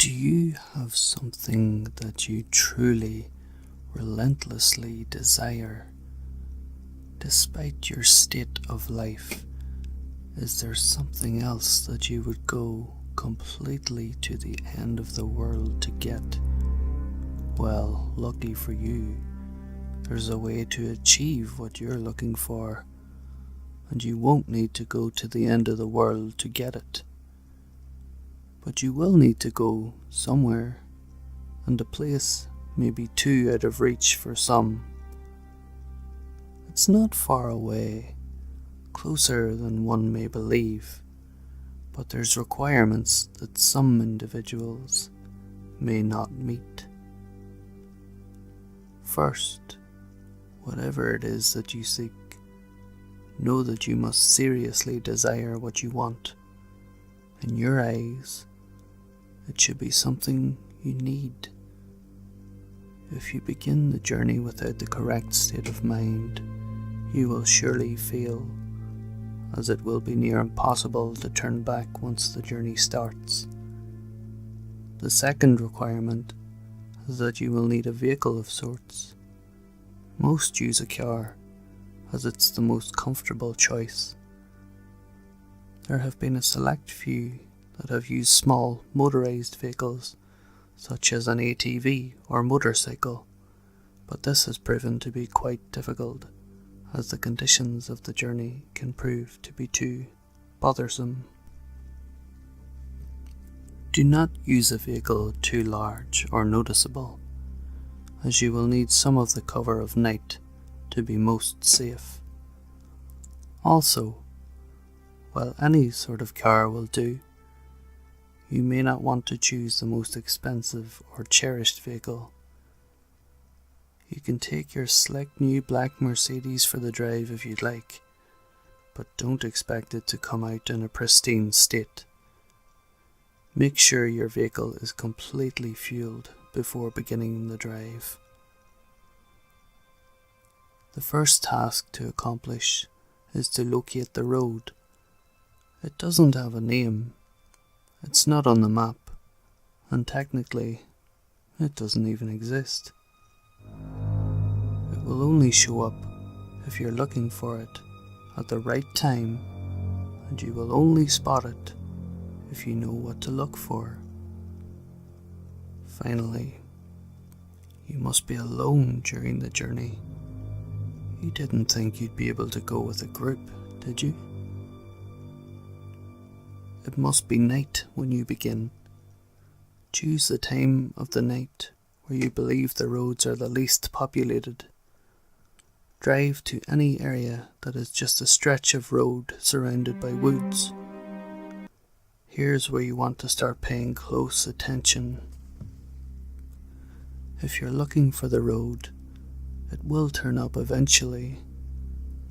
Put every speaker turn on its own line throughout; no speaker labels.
Do you have something that you truly, relentlessly desire? Despite your state of life, is there something else that you would go completely to the end of the world to get? Well, lucky for you, there's a way to achieve what you're looking for, and you won't need to go to the end of the world to get it. But you will need to go somewhere, and a place may be too out of reach for some. It's not far away, closer than one may believe, but there's requirements that some individuals may not meet. First, whatever it is that you seek, know that you must seriously desire what you want. In your eyes, it should be something you need. If you begin the journey without the correct state of mind, you will surely fail, as it will be near impossible to turn back once the journey starts. The second requirement is that you will need a vehicle of sorts. Most use a car, as it's the most comfortable choice. There have been a select few that have used small motorized vehicles, such as an ATV or motorcycle, but this has proven to be quite difficult, as the conditions of the journey can prove to be too bothersome. Do not use a vehicle too large or noticeable, as you will need some of the cover of night to be most safe. Also, while any sort of car will do, you may not want to choose the most expensive or cherished vehicle. You can take your slick new black Mercedes for the drive if you'd like, but don't expect it to come out in a pristine state. Make sure your vehicle is completely fueled before beginning the drive. The first task to accomplish is to locate the road. It doesn't have a name. It's not on the map, and technically, it doesn't even exist. It will only show up if you're looking for it at the right time, and you will only spot it if you know what to look for. Finally, you must be alone during the journey. You didn't think you'd be able to go with a group, did you? It must be night when you begin. Choose the time of the night where you believe the roads are the least populated. Drive to any area that is just a stretch of road surrounded by woods. Here's where you want to start paying close attention. If you're looking for the road, it will turn up eventually,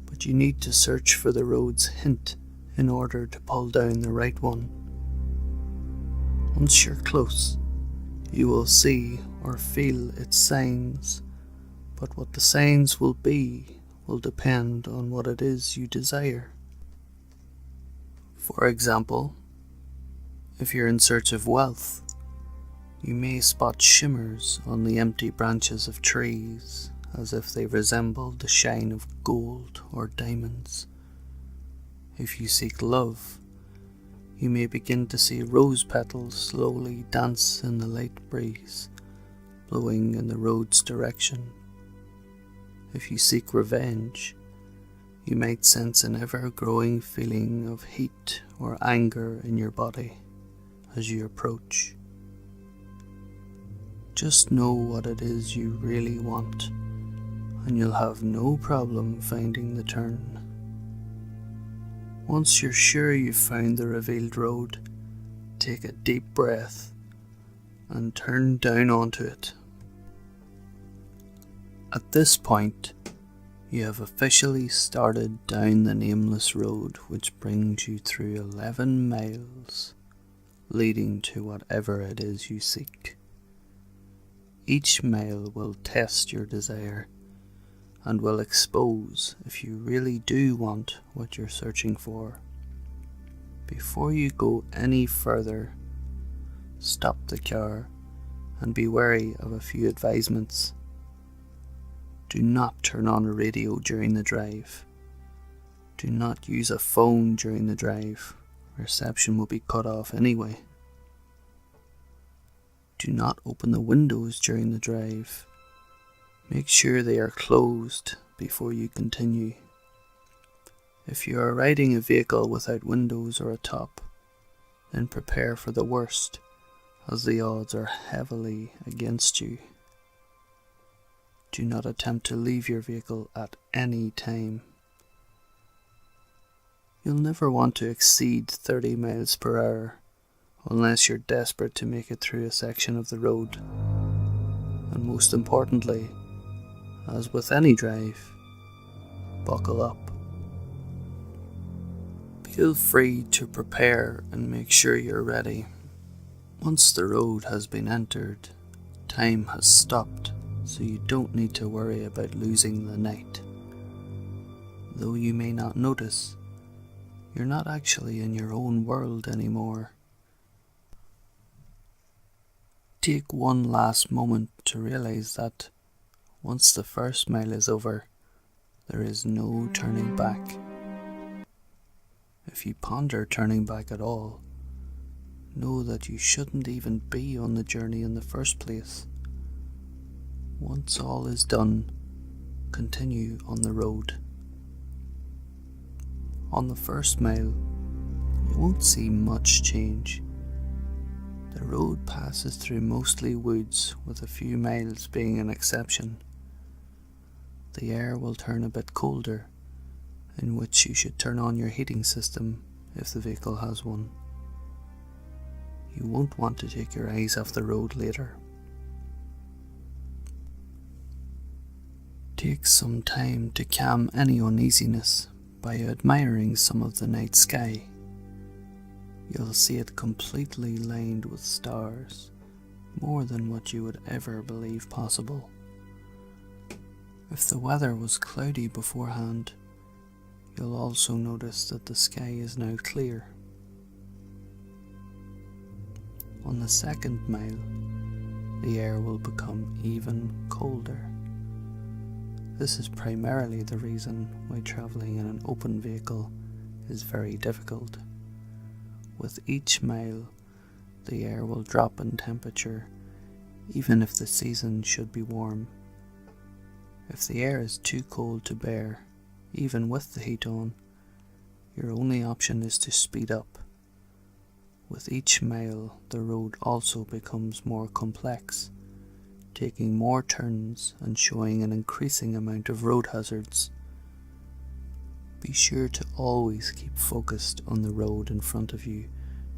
but you need to search for the road's hint in order to pull down the right one. Once you're close, you will see or feel its signs, but what the signs will be will depend on what it is you desire. For example, if you're in search of wealth, you may spot shimmers on the empty branches of trees, as if they resemble the shine of gold or diamonds. If you seek love, you may begin to see rose petals slowly dance in the light breeze, blowing in the road's direction. If you seek revenge, you might sense an ever-growing feeling of heat or anger in your body as you approach. Just know what it is you really want, and you'll have no problem finding the turn. Once you're sure you've found the revealed road, take a deep breath and turn down onto it. At this point, you have officially started down the nameless road, which brings you through 11 miles, leading to whatever it is you seek. Each mile will test your desire and will expose if you really do want what you're searching for. Before you go any further, stop the car and be wary of a few advisements. Do not turn on a radio during the drive. Do not use a phone during the drive. Reception will be cut off anyway. Do not open the windows during the drive. Make sure they are closed before you continue. If you are riding a vehicle without windows or a top, then prepare for the worst, as the odds are heavily against you. Do not attempt to leave your vehicle at any time. You'll never want to exceed 30 miles per hour unless you're desperate to make it through a section of the road. And most importantly, as with any drive, buckle up. Feel free to prepare and make sure you're ready. Once the road has been entered, time has stopped, so you don't need to worry about losing the night. Though you may not notice, you're not actually in your own world anymore. Take one last moment to realize that once the first mile is over, there is no turning back. If you ponder turning back at all, know that you shouldn't even be on the journey in the first place. Once all is done, continue on the road. On the first mile, you won't see much change. The road passes through mostly woods, with a few miles being an exception. The air will turn a bit colder, in which you should turn on your heating system if the vehicle has one. You won't want to take your eyes off the road later. Take some time to calm any uneasiness by admiring some of the night sky. You'll see it completely lined with stars, more than what you would ever believe possible. If the weather was cloudy beforehand, you'll also notice that the sky is now clear. On the second mile, the air will become even colder. This is primarily the reason why travelling in an open vehicle is very difficult. With each mile, the air will drop in temperature, even if the season should be warm. If the air is too cold to bear, even with the heat on, your only option is to speed up. With each mile, the road also becomes more complex, taking more turns and showing an increasing amount of road hazards. Be sure to always keep focused on the road in front of you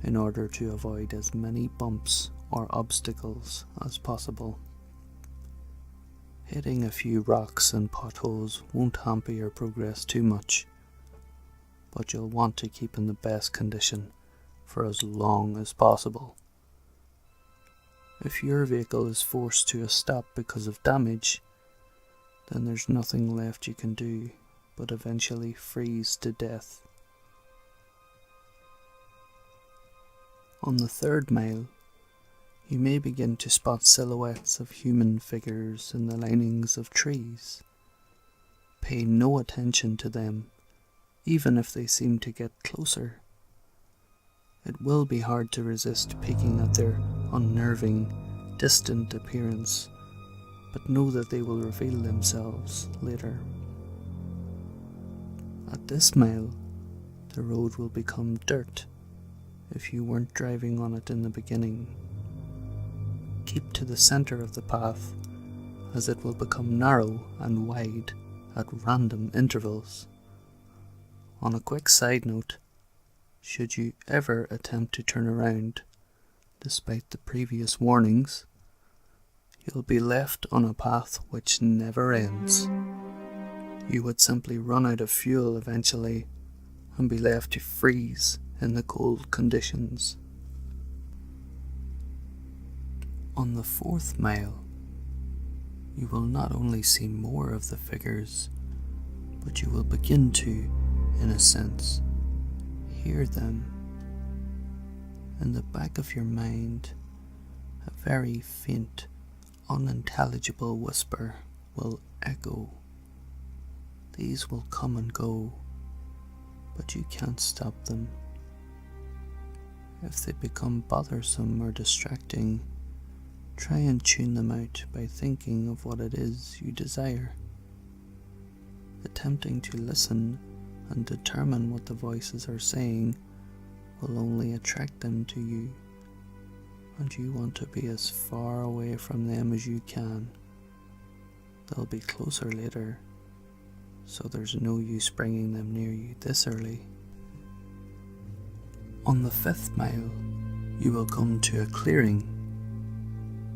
in order to avoid as many bumps or obstacles as possible. Hitting a few rocks and potholes won't hamper your progress too much, but you'll want to keep in the best condition for as long as possible. If your vehicle is forced to a stop because of damage, then there's nothing left you can do but eventually freeze to death. On the third mile, you may begin to spot silhouettes of human figures in the linings of trees. Pay no attention to them, even if they seem to get closer. It will be hard to resist peeking at their unnerving, distant appearance, but know that they will reveal themselves later. At this mile, the road will become dirt if you weren't driving on it in the beginning. Keep to the center of the path, as it will become narrow and wide at random intervals. On a quick side note, should you ever attempt to turn around, despite the previous warnings, you'll be left on a path which never ends. You would simply run out of fuel eventually and be left to freeze in the cold conditions. On the fourth mile, you will not only see more of the figures, but you will begin to, in a sense, hear them. In the back of your mind, very faint, unintelligible whisper will echo. These will come and go, but you can't stop them. If they become bothersome or distracting, try and tune them out by thinking of what it is you desire. Attempting to listen and determine what the voices are saying will only attract them to you, and you want to be as far away from them as you can. They'll be closer later, so there's no use bringing them near you this early. On the 5th mile, you will come to a clearing.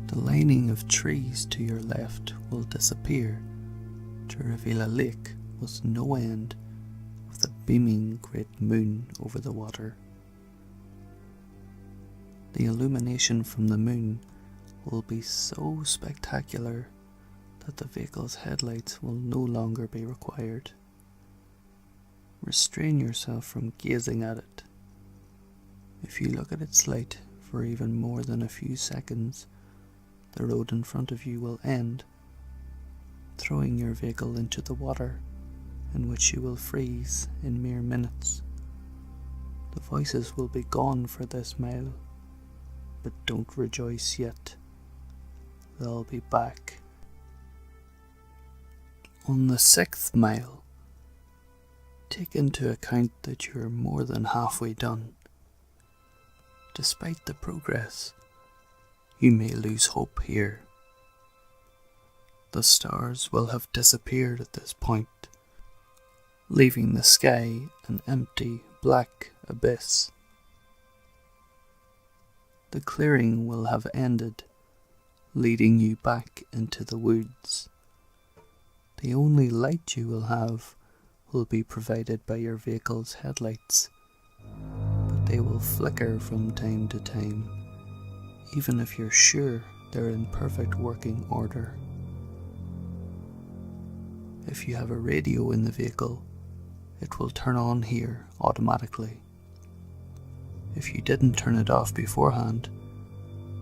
The lining of trees to your left will disappear to reveal a lake with no end, with a beaming great moon over the water. The illumination from the moon will be so spectacular that the vehicle's headlights will no longer be required. Restrain yourself from gazing at it. If you look at its light for even more than a few seconds, the road in front of you will end, throwing your vehicle into the water, in which you will freeze in mere minutes. The voices will be gone for this mile, but don't rejoice yet. They'll be back. On the 6th mile, take into account that you're more than halfway done. Despite the progress, you may lose hope here. The stars will have disappeared at this point, leaving the sky an empty black abyss. The clearing will have ended, leading you back into the woods. The only light you will have will be provided by your vehicle's headlights, but they will flicker from time to time, even if you're sure they're in perfect working order. If you have a radio in the vehicle, it will turn on here automatically. If you didn't turn it off beforehand,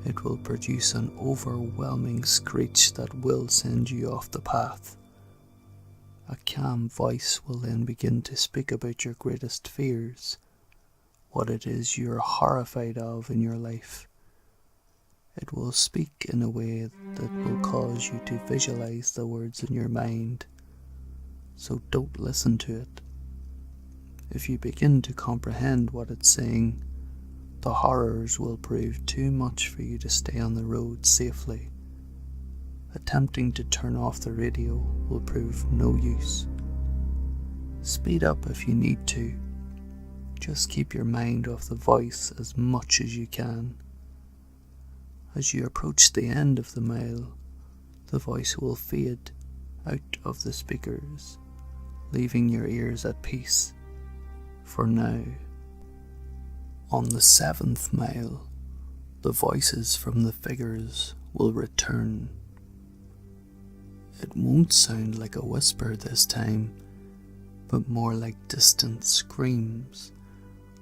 it will produce an overwhelming screech that will send you off the path. A calm voice will then begin to speak about your greatest fears, what it is you're horrified of in your life. It will speak in a way that will cause you to visualize the words in your mind, so don't listen to it. If you begin to comprehend what it's saying, the horrors will prove too much for you to stay on the road safely. Attempting to turn off the radio will prove no use. Speed up if you need to. Just keep your mind off the voice as much as you can. As you approach the end of the mile, the voice will fade out of the speakers, leaving your ears at peace for now. On the 7th mile, the voices from the figures will return. It won't sound like a whisper this time, but more like distant screams,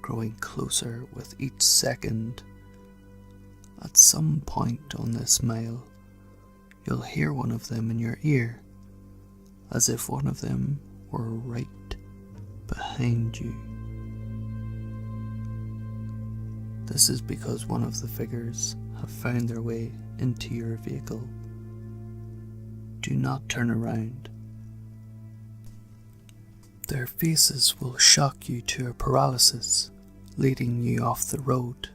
growing closer with each second. At some point on this mile, you'll hear one of them in your ear, as if one of them were right behind you. This is because one of the figures have found their way into your vehicle. Do not turn around. Their faces will shock you to a paralysis, leading you off the road.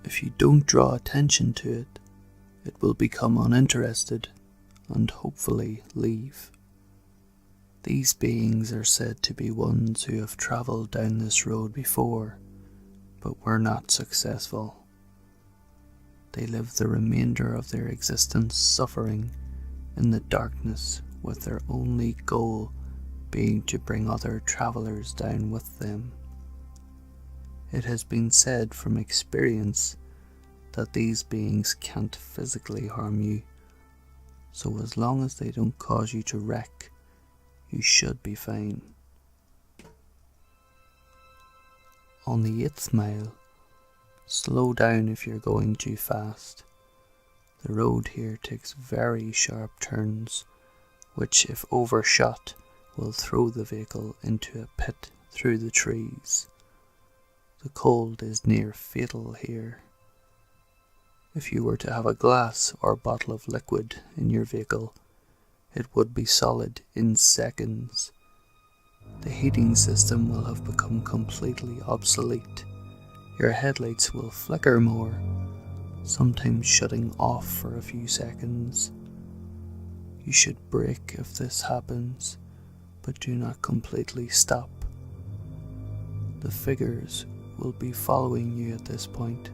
If you don't draw attention to it, it will become uninterested and hopefully leave. These beings are said to be ones who have travelled down this road before, but were not successful. They live the remainder of their existence suffering in the darkness, with their only goal being to bring other travellers down with them. It has been said from experience that these beings can't physically harm you, so as long as they don't cause you to wreck, you should be fine. On the 8th mile, slow down if you're going too fast. The road here takes very sharp turns, which, if overshot, will throw the vehicle into a pit through the trees. The cold is near fatal here. If you were to have a glass or bottle of liquid in your vehicle, it would be solid in seconds. The heating system will have become completely obsolete. Your headlights will flicker more, sometimes shutting off for a few seconds. You should brake if this happens, but do not completely stop. The figures will be following you at this point,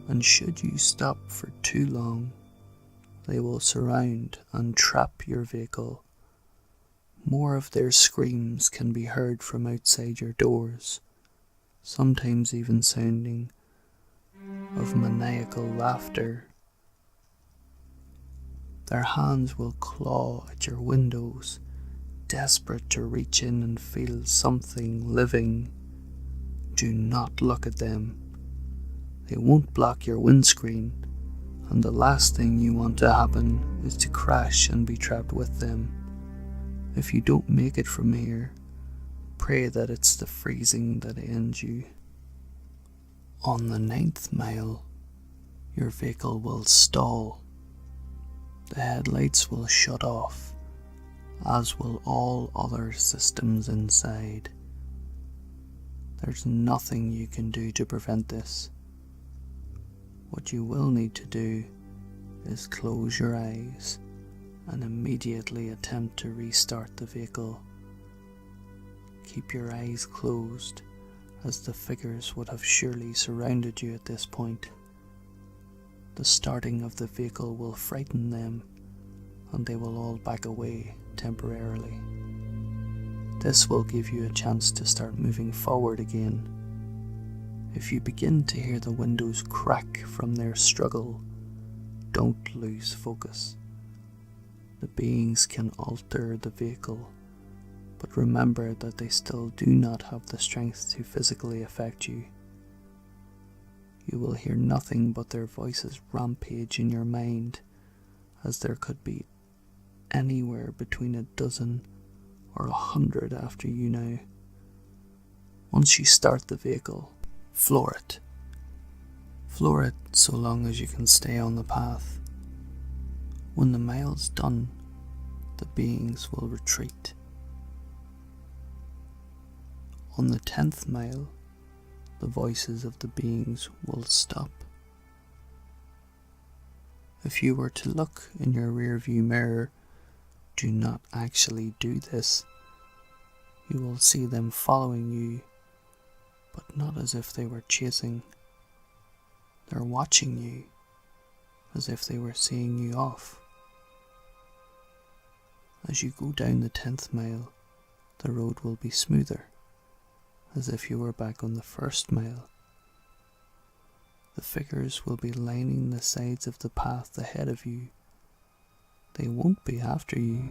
and should you stop for too long, they will surround and trap your vehicle. More of their screams can be heard from outside your doors, sometimes even sounding of maniacal laughter. Their hands will claw at your windows, desperate to reach in and feel something living. Do not look at them. They won't block your windscreen, and the last thing you want to happen is to crash and be trapped with them. If you don't make it from here, pray that it's the freezing that ends you. On the 9th mile, your vehicle will stall. The headlights will shut off, as will all other systems inside. There's nothing you can do to prevent this. What you will need to do is close your eyes and immediately attempt to restart the vehicle. Keep your eyes closed, as the figures would have surely surrounded you at this point. The starting of the vehicle will frighten them, and they will all back away temporarily. This will give you a chance to start moving forward again. If you begin to hear the windows crack from their struggle, don't lose focus. The beings can alter the vehicle, but remember that they still do not have the strength to physically affect you. You will hear nothing but their voices rampage in your mind, as there could be anywhere between 12 or 100 after you now. Once you start the vehicle, floor it. Floor it so long as you can stay on the path. When the mile's done, the beings will retreat. On the 10th mile, the voices of the beings will stop. If you were to look in your rearview mirror, do not actually do this. You will see them following you, but not as if they were chasing. They're watching you, as if they were seeing you off. As you go down the 10th mile, the road will be smoother, as if you were back on the 1st mile. The figures will be lining the sides of the path ahead of you. They won't be after you,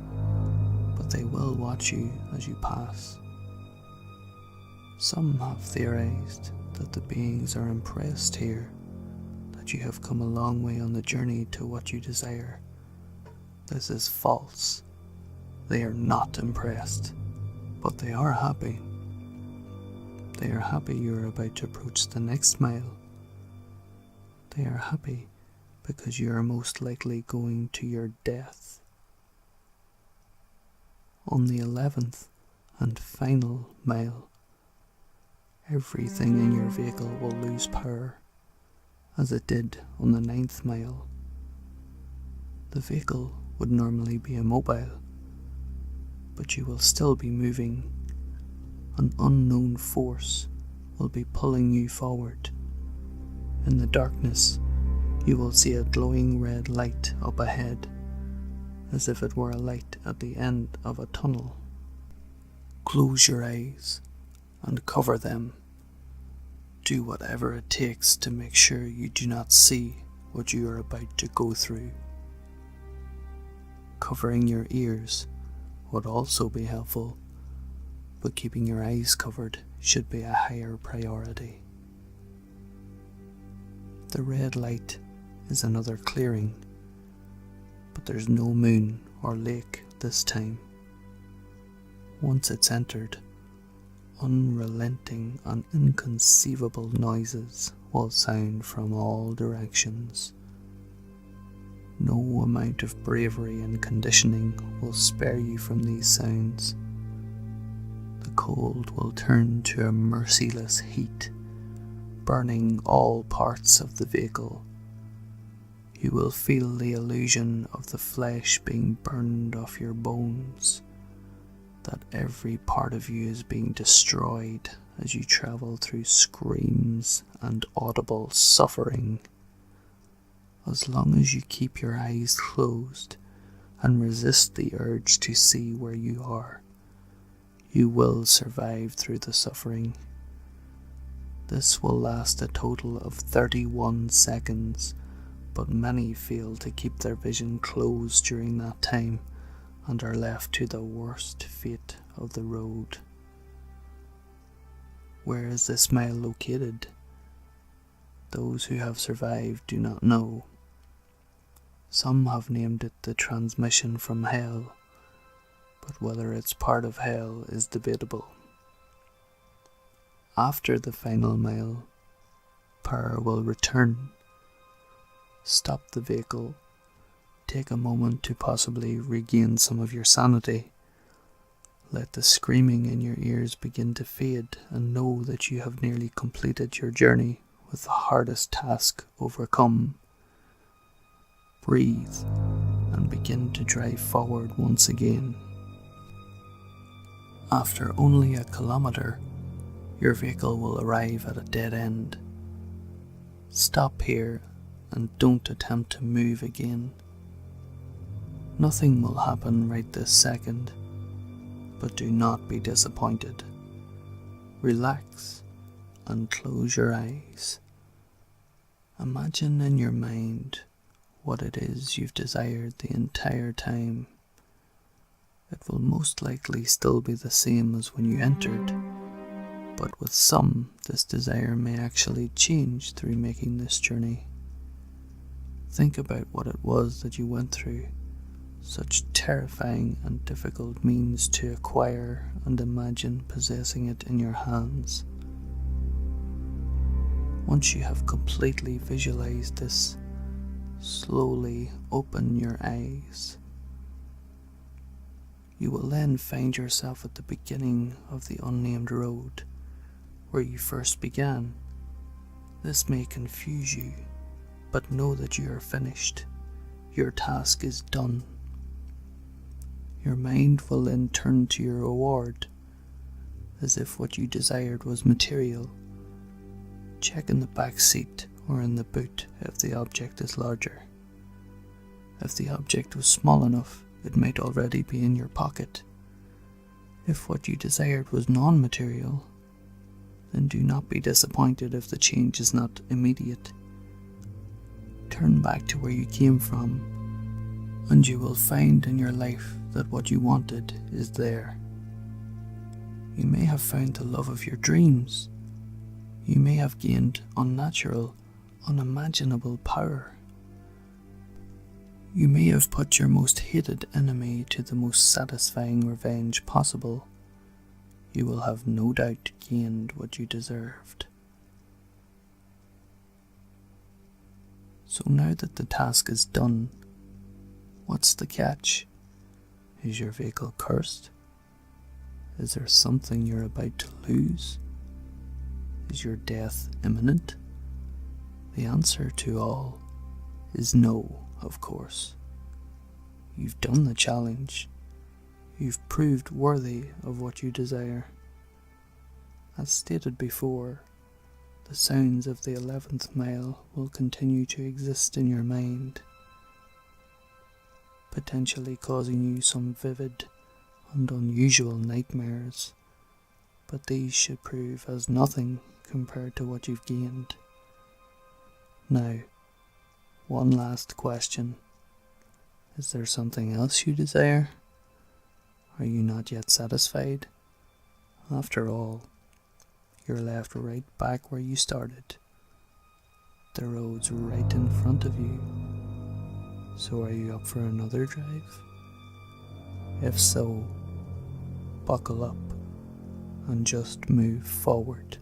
but they will watch you as you pass. Some have theorized that the beings are impressed here, that you have come a long way on the journey to what you desire. This is false. They are not impressed, but they are happy. They are happy you are about to approach the next mile. They are happy because you are most likely going to your death. On the 11th and final mile, everything in your vehicle will lose power, as it did on the 9th mile. The vehicle would normally be immobile, but you will still be moving. An unknown force will be pulling you forward. In the darkness, you will see a glowing red light up ahead, as if it were a light at the end of a tunnel. Close your eyes and cover them. Do whatever it takes to make sure you do not see what you are about to go through. Covering your ears would also be helpful, but keeping your eyes covered should be a higher priority. The red light is another clearing, but there's no moon or lake this time. Once it's entered, unrelenting and inconceivable noises will sound from all directions. No amount of bravery and conditioning will spare you from these sounds. The cold will turn to a merciless heat, burning all parts of the vehicle. You will feel the illusion of the flesh being burned off your bones, that every part of you is being destroyed as you travel through screams and audible suffering. As long as you keep your eyes closed and resist the urge to see where you are, you will survive through the suffering. This will last a total of 31 seconds, but many fail to keep their vision closed during that time and are left to the worst fate of the road. Where is this mile located? Those who have survived do not know. Some have named it the transmission from hell, but whether it's part of hell is debatable. After the final mile, power will return. Stop the vehicle. Take a moment to possibly regain some of your sanity. Let the screaming in your ears begin to fade, and know that you have nearly completed your journey with the hardest task overcome. Breathe and begin to drive forward once again. After only a kilometre, your vehicle will arrive at a dead end. Stop here and don't attempt to move again. Nothing will happen right this second, but do not be disappointed. Relax and close your eyes. Imagine in your mind what it is you've desired the entire time. It will most likely still be the same as when you entered, but with some, this desire may actually change through making this journey. Think about what it was that you went through, such terrifying and difficult means to acquire, and imagine possessing it in your hands. Once you have completely visualized this, slowly open your eyes. You will then find yourself at the beginning of the unnamed road, where you first began. This may confuse you, but know that you are finished. Your task is done. Your mind will then turn to your reward, as if what you desired was material. Check in the back seat or in the boot if the object is larger. If the object was small enough, it might already be in your pocket. If what you desired was non-material, then do not be disappointed if the change is not immediate. Turn back to where you came from, and you will find in your life that what you wanted is there. You may have found the love of your dreams. You may have gained unnatural, unimaginable power. You may have put your most hated enemy to the most satisfying revenge possible. You will have no doubt gained what you deserved. So now that the task is done, what's the catch? Is your vehicle cursed? Is there something you're about to lose? Is your death imminent? The answer to all is no, of course. You've done the challenge. You've proved worthy of what you desire. As stated before, the sounds of the 11th mile will continue to exist in your mind, potentially causing you some vivid and unusual nightmares, but these should prove as nothing compared to what you've gained. Now, one last question. Is there something else you desire? Are you not yet satisfied? After all, you're left right back where you started. The road's right in front of you. So are you up for another drive? If so, buckle up and just move forward.